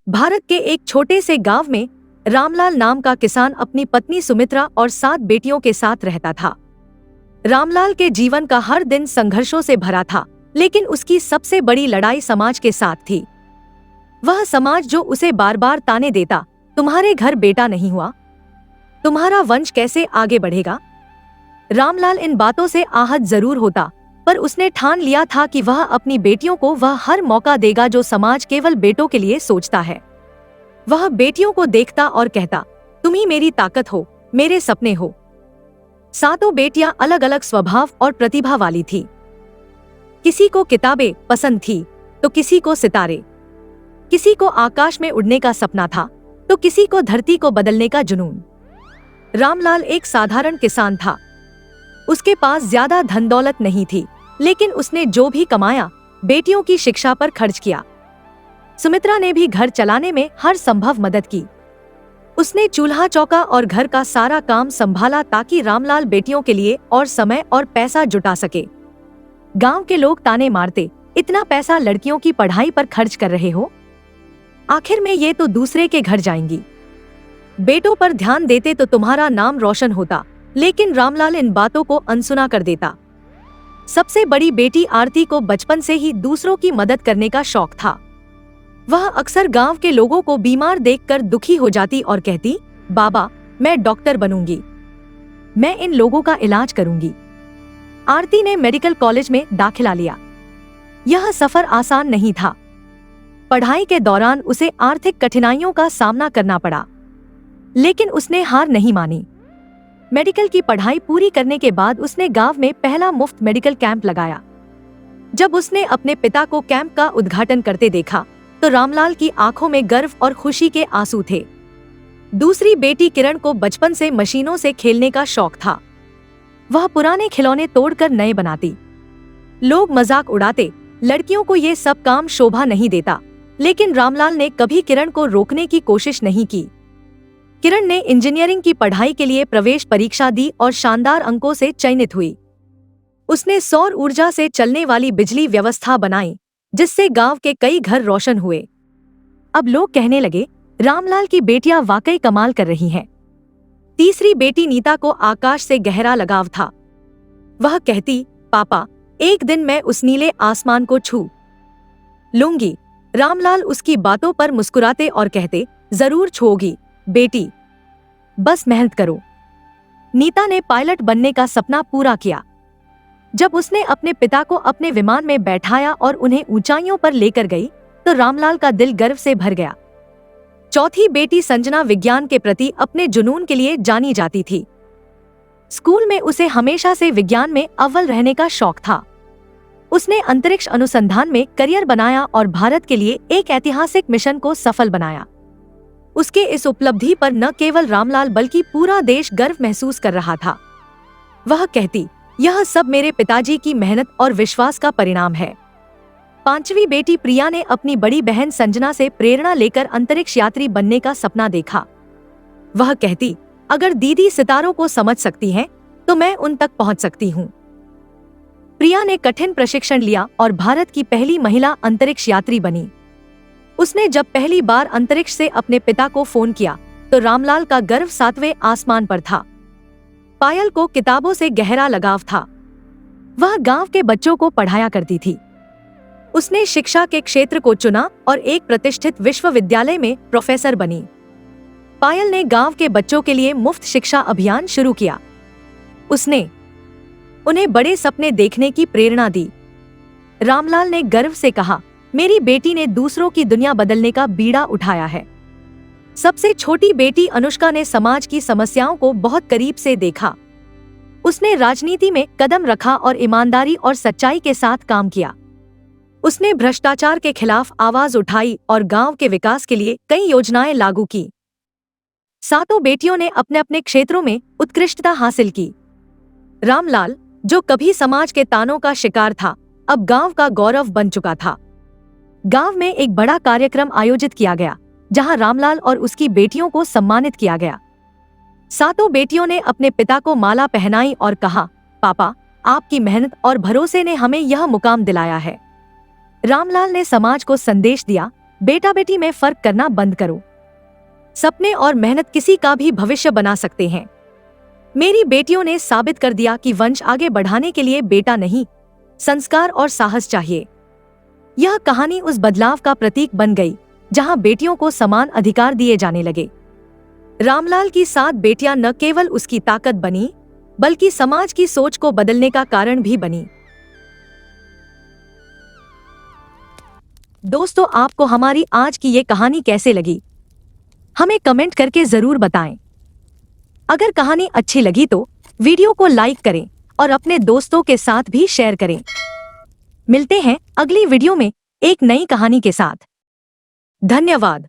भारत के एक छोटे से गांव में रामलाल नाम का किसान अपनी पत्नी सुमित्रा और 7 बेटियों के साथ रहता था। रामलाल के जीवन का हर दिन संघर्षों से भरा था, लेकिन उसकी सबसे बड़ी लड़ाई समाज के साथ थी। वह समाज जो उसे बार बार ताने देता, तुम्हारे घर बेटा नहीं हुआ, तुम्हारा वंश कैसे आगे बढ़ेगा। रामलाल इन बातों से आहत जरूर होता, पर उसने ठान लिया था कि वह अपनी बेटियों को वह हर मौका देगा जो समाज केवल बेटों के लिए सोचता है। वह बेटियों को देखता और कहता, तुम ही मेरी ताकत हो, मेरे सपने हो। 7 बेटियां अलग अलग स्वभाव और प्रतिभा वाली थी। किसी को किताबें पसंद थी तो किसी को सितारे, किसी को आकाश में उड़ने का सपना था तो किसी को धरती को बदलने का जुनून। रामलाल एक साधारण किसान था। उसके पास ज्यादा धन दौलत नहीं थी, लेकिन उसने जो भी कमाया बेटियों की शिक्षा पर खर्च किया। सुमित्रा ने भी घर चलाने में हर संभव मदद की। उसने चूल्हा चौका और घर का सारा काम संभाला ताकि रामलाल बेटियों के लिए और समय और पैसा जुटा सके। गांव के लोग ताने मारते, इतना पैसा लड़कियों की पढ़ाई पर खर्च कर रहे हो, आखिर में ये तो दूसरे के घर जाएंगी। बेटों पर ध्यान देते तो तुम्हारा नाम रोशन होता। लेकिन रामलाल इन बातों को अनसुना कर देता। सबसे बड़ी बेटी आरती को बचपन से ही दूसरों की मदद करने का शौक था। वह अक्सर गांव के लोगों को बीमार देखकर दुखी हो जाती और कहती, बाबा, मैं डॉक्टर बनूंगी, मैं इन लोगों का इलाज करूंगी। आरती ने मेडिकल कॉलेज में दाखिला लिया। यह सफर आसान नहीं था। पढ़ाई के दौरान उसे आर्थिक कठिनाइयों का सामना करना पड़ा, लेकिन उसने हार नहीं मानी। मेडिकल की पढ़ाई पूरी करने के बाद उसने गांव में पहला मुफ्त मेडिकल कैंप लगाया। जब उसने अपने पिता को कैंप का उद्घाटन करते देखा तो रामलाल की आंखों में गर्व और खुशी के आंसू थे। दूसरी बेटी किरण को बचपन से मशीनों से खेलने का शौक था। वह पुराने खिलौने तोड़कर नए बनाती। लोग मजाक उड़ाते, लड़कियों को ये सब काम शोभा नहीं देता, लेकिन रामलाल ने कभी किरण को रोकने की कोशिश नहीं की। किरण ने इंजीनियरिंग की पढ़ाई के लिए प्रवेश परीक्षा दी और शानदार अंकों से चयनित हुई। उसने सौर ऊर्जा से चलने वाली बिजली व्यवस्था बनाई, जिससे गांव के कई घर रोशन हुए। अब लोग कहने लगे, रामलाल की बेटियां वाकई कमाल कर रही हैं। तीसरी बेटी नीता को आकाश से गहरा लगाव था। वह कहती, पापा, एक दिन मैं उस नीले आसमान को छू लूंगी। रामलाल उसकी बातों पर मुस्कुराते और कहते, जरूर छूओगी बेटी, बस मेहनत करो। नीता ने पायलट बनने का सपना पूरा किया। जब उसने अपने पिता को अपने विमान में बैठाया और उन्हें ऊंचाइयों पर लेकर गई तो रामलाल का दिल गर्व से भर गया। चौथी बेटी संजना विज्ञान के प्रति अपने जुनून के लिए जानी जाती थी। स्कूल में उसे हमेशा से विज्ञान में अव्वल रहने का शौक था। उसने अंतरिक्ष अनुसंधान में करियर बनाया और भारत के लिए एक ऐतिहासिक मिशन को सफल बनाया। उसके इस उपलब्धि पर न केवल रामलाल बल्कि पूरा देश गर्व महसूस कर रहा था। वह कहती, यह सब मेरे पिताजी की मेहनत और विश्वास का परिणाम है। पांचवी बेटी प्रिया ने अपनी बड़ी बहन संजना से प्रेरणा लेकर अंतरिक्ष यात्री बनने का सपना देखा। वह कहती, अगर दीदी सितारों को समझ सकती हैं, तो मैं उन तक पहुंच सकती हूं। प्रिया ने कठिन प्रशिक्षण लिया और भारत की पहली महिला अंतरिक्ष यात्री बनी। उसने जब पहली बार अंतरिक्ष से अपने पिता को फोन किया तो रामलाल का गर्व 7वें आसमान पर था। पायल को किताबों से गहरा लगाव था। वह गांव के बच्चों को पढ़ाया करती थी। उसने शिक्षा के क्षेत्र को चुना और एक प्रतिष्ठित विश्वविद्यालय में प्रोफेसर बनी। पायल ने गांव के बच्चों के लिए मुफ्त शिक्षा अभियान शुरू किया। उसने उन्हें बड़े सपने देखने की प्रेरणा दी। रामलाल ने गर्व से कहा, मेरी बेटी ने दूसरों की दुनिया बदलने का बीड़ा उठाया है। सबसे छोटी बेटी अनुष्का ने समाज की समस्याओं को बहुत करीब से देखा। उसने राजनीति में कदम रखा और ईमानदारी और सच्चाई के साथ काम किया। उसने भ्रष्टाचार के खिलाफ आवाज उठाई और गांव के विकास के लिए कई योजनाएं लागू की। 7 बेटियों ने अपने अपने क्षेत्रों में उत्कृष्टता हासिल की। रामलाल, जो कभी समाज के तानों का शिकार था, अब गांव का गौरव बन चुका था। गांव में एक बड़ा कार्यक्रम आयोजित किया गया, जहां रामलाल और उसकी बेटियों को सम्मानित किया गया। 7 बेटियों ने अपने पिता को माला पहनाई और कहा, पापा, आपकी मेहनत और भरोसे ने हमें यह मुकाम दिलाया है। रामलाल ने समाज को संदेश दिया, बेटा बेटी में फर्क करना बंद करो। सपने और मेहनत किसी का भी भविष्य बना सकते हैं। मेरी बेटियों ने साबित कर दिया कि वंश आगे बढ़ाने के लिए बेटा नहीं, संस्कार और साहस चाहिए। यह कहानी उस बदलाव का प्रतीक बन गई जहां बेटियों को समान अधिकार दिए जाने लगे। रामलाल की 7 बेटियां न केवल उसकी ताकत बनी, बल्कि समाज की सोच को बदलने का कारण भी बनी। दोस्तों, आपको हमारी आज की ये कहानी कैसे लगी, हमें कमेंट करके जरूर बताएं। अगर कहानी अच्छी लगी तो वीडियो को लाइक करें और अपने दोस्तों के साथ भी शेयर करें। मिलते हैं अगली वीडियो में एक नई कहानी के साथ। धन्यवाद।